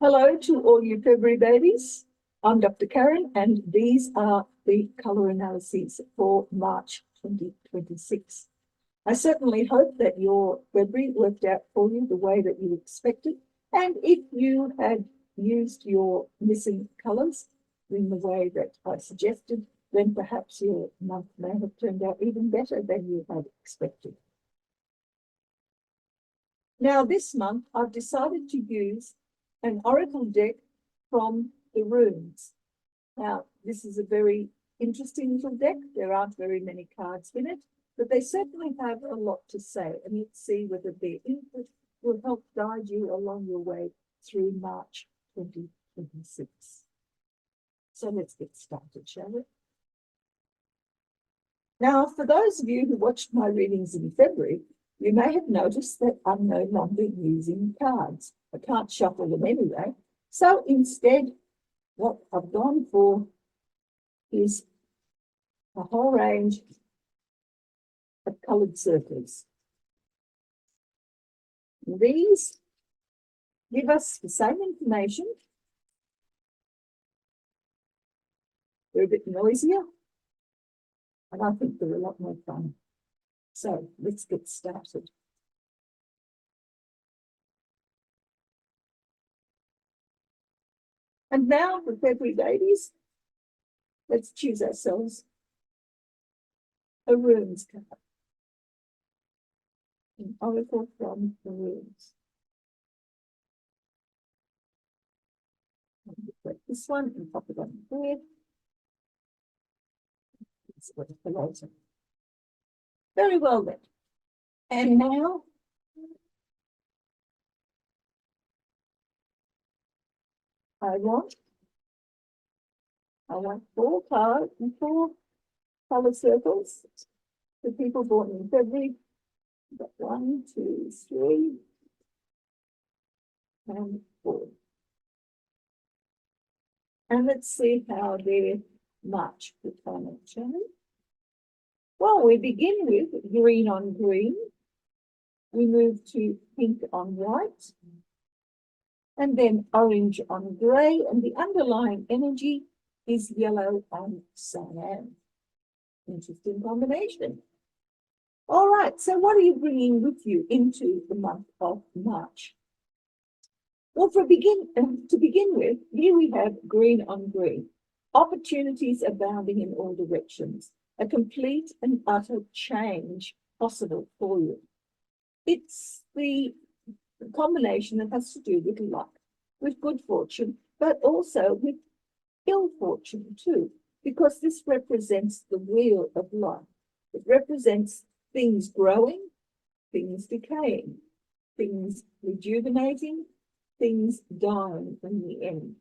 Hello to all you February babies. I'm Dr. Karen, and these are the colour analyses for March 2026. I certainly hope that your February worked out for you the way that you expected. And if you had used your missing colours in the way that I suggested, then perhaps your month may have turned out even better than you had expected. Now, this month, I've decided to use an oracle deck from the runes. Now, this is a very interesting little deck. There aren't very many cards in it, but they certainly have a lot to say. And let's see whether their input will help guide you along your way through March 2026. So let's get started, shall we? Now, for those of you who watched my readings in February, you may have noticed that I'm no longer using cards. I can't shuffle them anyway. So instead, what I've gone for is a whole range of coloured circles. These give us the same information. They're a bit noisier, and I think they're a lot more fun. So let's get started. And now for February babies, let's choose ourselves a runes card. An oracle from the runes. Take this one and pop it on there. Let's put it below. Very well then. And now I want four cards and four colour circles for people born in February. Got 1, 2, 3, and 4. And let's see how their March will turn out, shall we? Well, we begin with green on green. We move to pink on white. And then orange on grey. And the underlying energy is yellow on cyan. Interesting combination. All right, so what are you bringing with you into the month of March? Well, to begin with, here we have green on green. Opportunities abounding in all directions. A complete and utter change possible for you. It's the combination that has to do with luck, with good fortune, but also with ill fortune too, because this represents the wheel of life. It represents things growing, things decaying, things rejuvenating, things dying in the end.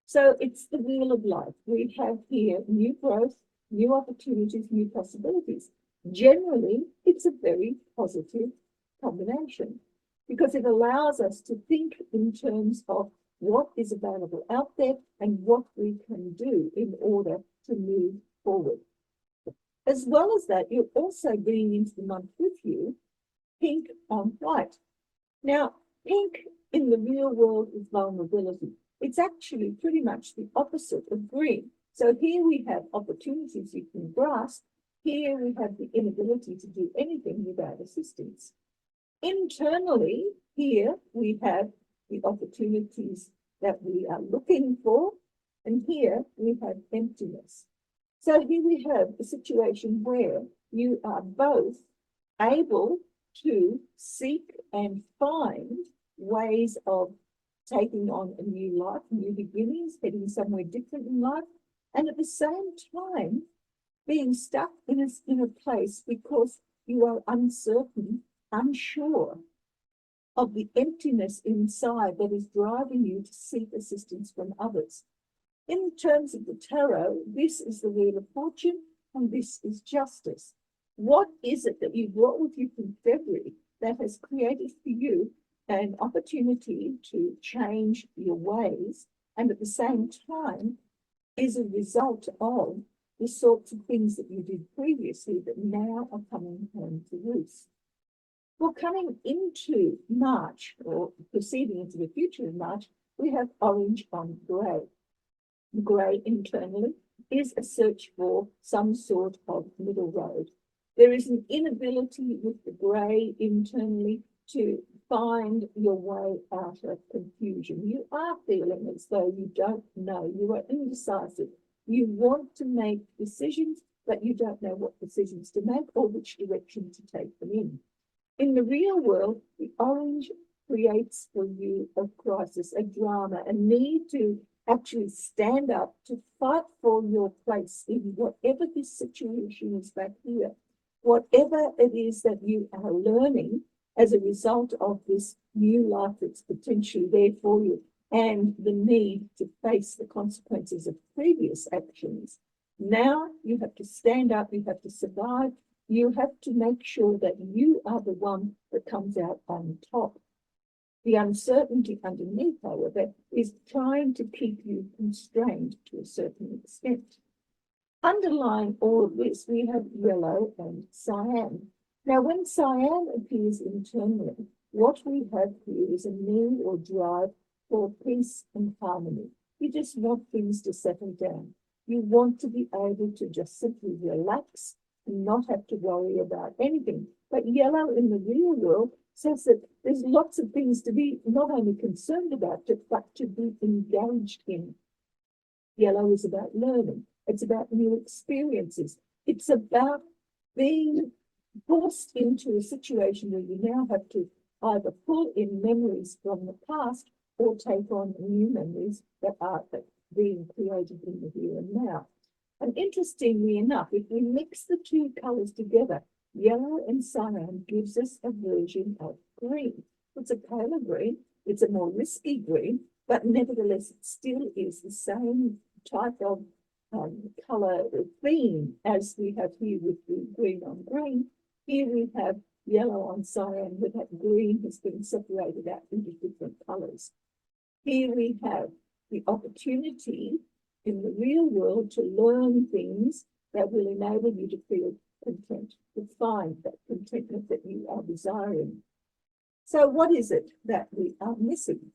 So it's the wheel of life. We have here new growth, new opportunities, new possibilities. Generally, it's a very positive combination because it allows us to think in terms of what is available out there and what we can do in order to move forward. As well as that, you're also bringing into the month with you pink on white. Now, pink in the real world is vulnerability. It's actually pretty much the opposite of green. So here we have opportunities you can grasp. Here we have the inability to do anything without assistance. Internally, here we have the opportunities that we are looking for, and here we have emptiness. So here we have a situation where you are both able to seek and find ways of taking on a new life, new beginnings, heading somewhere different in life, and at the same time being stuck in a place because you are uncertain, unsure of the emptiness inside that is driving you to seek assistance from others. In terms of the tarot, this is the wheel of fortune and this is justice. What is it that you brought with you from February that has created for you an opportunity to change your ways and at the same time is a result of the sorts of things that you did previously that now are coming home to roost? Well, coming into March or proceeding into the future in March, we have orange on grey. Grey internally is a search for some sort of middle road. There is an inability with the grey internally to find your way out of confusion. You are feeling as though you don't know. You are indecisive. You want to make decisions, but you don't know what decisions to make or which direction to take them in. In the real world, the orange creates for you a crisis, a drama, a need to actually stand up to fight for your place in whatever this situation is back here. Whatever it is that you are learning as a result of this new life that's potentially there for you and the need to face the consequences of previous actions. Now you have to stand up, you have to survive, you have to make sure that you are the one that comes out on top. The uncertainty underneath, however, is trying to keep you constrained to a certain extent. Underlying all of this, we have yellow and cyan. Now, when cyan appears internally, what we have here is a need or drive for peace and harmony. You just want things to settle down. You want to be able to just simply relax and not have to worry about anything. But yellow in the real world says that there's lots of things to be not only concerned about, but to be engaged in. Yellow is about learning. It's about new experiences. It's about being forced into a situation where you now have to either pull in memories from the past or take on new memories that are being created in the here and now. And interestingly enough, if we mix the two colours together, yellow and cyan gives us a version of green. It's a paler green, it's a more risky green, but nevertheless, it still is the same type of colour theme as we have here with the green on green. Here we have yellow on cyan, but that green has been separated out into different colours. Here we have the opportunity in the real world to learn things that will enable you to feel content, to find that contentment that you are desiring. So what is it that we are missing?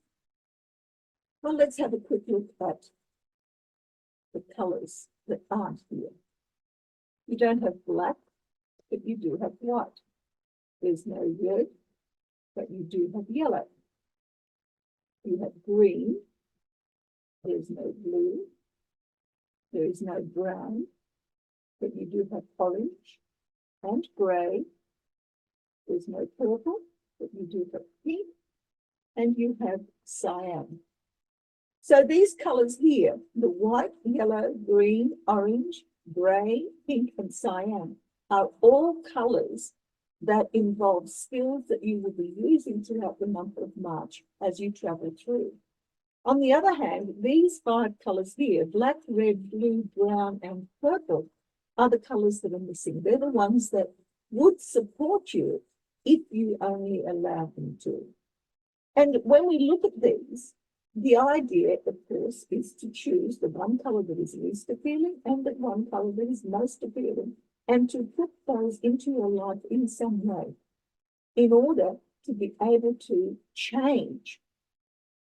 Well, let's have a quick look at the colours that aren't here. You don't have black, but you do have white. There's no red, but you do have yellow. You have green, there's no blue, there is no brown, but you do have orange and grey. There's no purple, but you do have pink, and you have cyan. So these colours here, the white, yellow, green, orange, grey, pink, and cyan, are all colours that involve skills that you will be using throughout the month of March as you travel through. On the other hand, these 5 colours here, black, red, blue, brown, and purple, are the colours that are missing. They're the ones that would support you if you only allow them to. And when we look at these, the idea, of course, is to choose the one colour that is least appealing and the one colour that is most appealing, and to put those into your life in some way in order to be able to change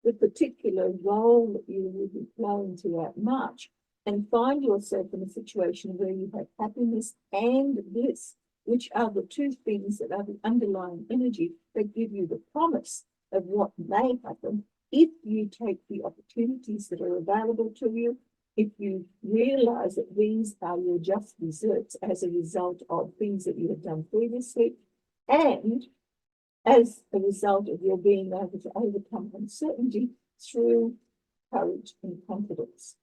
the particular role that you will be playing throughout March and find yourself in a situation where you have happiness and bliss, which are the two things that are the underlying energy that give you the promise of what may happen if you take the opportunities that are available to you, if you realize that these are your just desserts as a result of things that you have done previously, and as a result of your being able to overcome uncertainty through courage and confidence.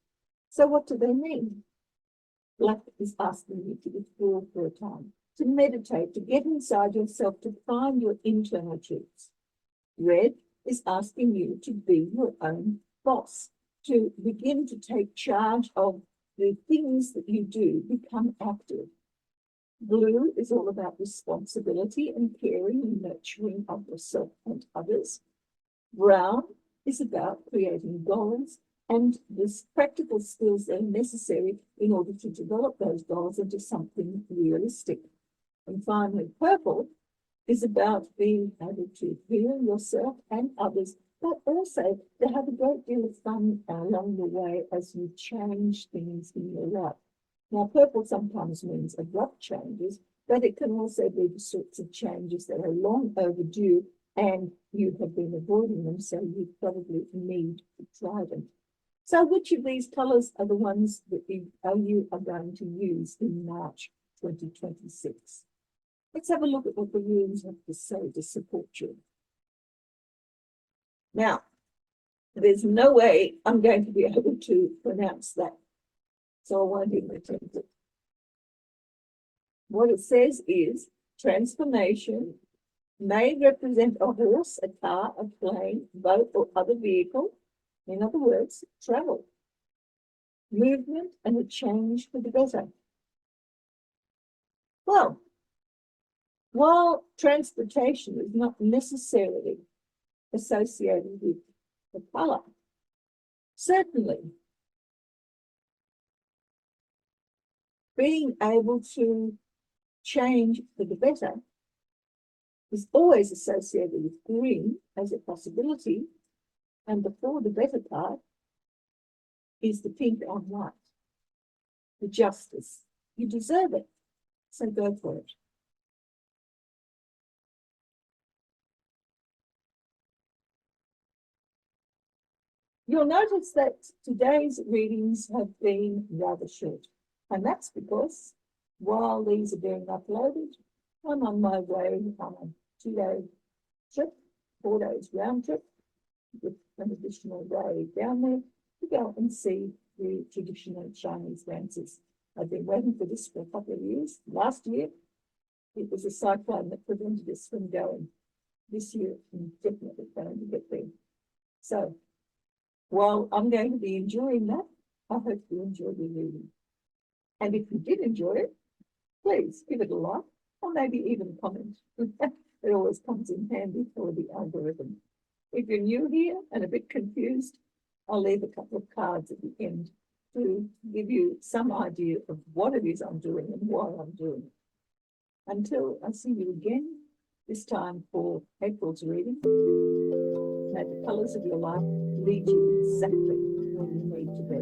So what do they mean? Black is asking you to withdraw for a time, to meditate, to get inside yourself, to find your internal truths. Red is asking you to be your own boss, to begin to take charge of the things that you do, become active. Blue is all about responsibility and caring and nurturing of yourself and others. Brown is about creating goals and the practical skills that are necessary in order to develop those goals into something realistic. And finally, purple is about being able to heal yourself and others but also to have a great deal of fun along the way as you change things in your life. Now, purple sometimes means abrupt changes, but it can also be the sorts of changes that are long overdue and you have been avoiding them, so you probably need to try them. So which of these colours are the ones that you are going to use in March 2026? Let's have a look at what the runes have to say to support you. Now, there's no way I'm going to be able to pronounce that, so I won't even attempt it. What it says is transformation may represent a horse, a car, a plane, boat, or other vehicle. In other words, travel, movement, and a change for the better. Well, while transportation is not necessarily associated with the colour, certainly being able to change for the better is always associated with green as a possibility, and the for the better part is the pink on white, the justice. You deserve it, so go for it. You'll notice that today's readings have been rather short, and that's because while these are being uploaded, I'm on my way on a 2-day trip, 4 days round trip, with an additional day down there to go and see the traditional Chinese dances. I've been waiting for this for a couple of years. Last year, it was a cyclone that prevented us from going. This year, I'm definitely going to get there. So, while I'm going to be enjoying that, I hope you enjoy the reading. And if you did enjoy it, please give it a like, or maybe even comment. It always comes in handy for the algorithm. If you're new here and a bit confused, I'll leave a couple of cards at the end to give you some idea of what it is I'm doing and why I'm doing it. Until I see you again, this time for April's reading, may the colours of your life lead you exactly where you need to be.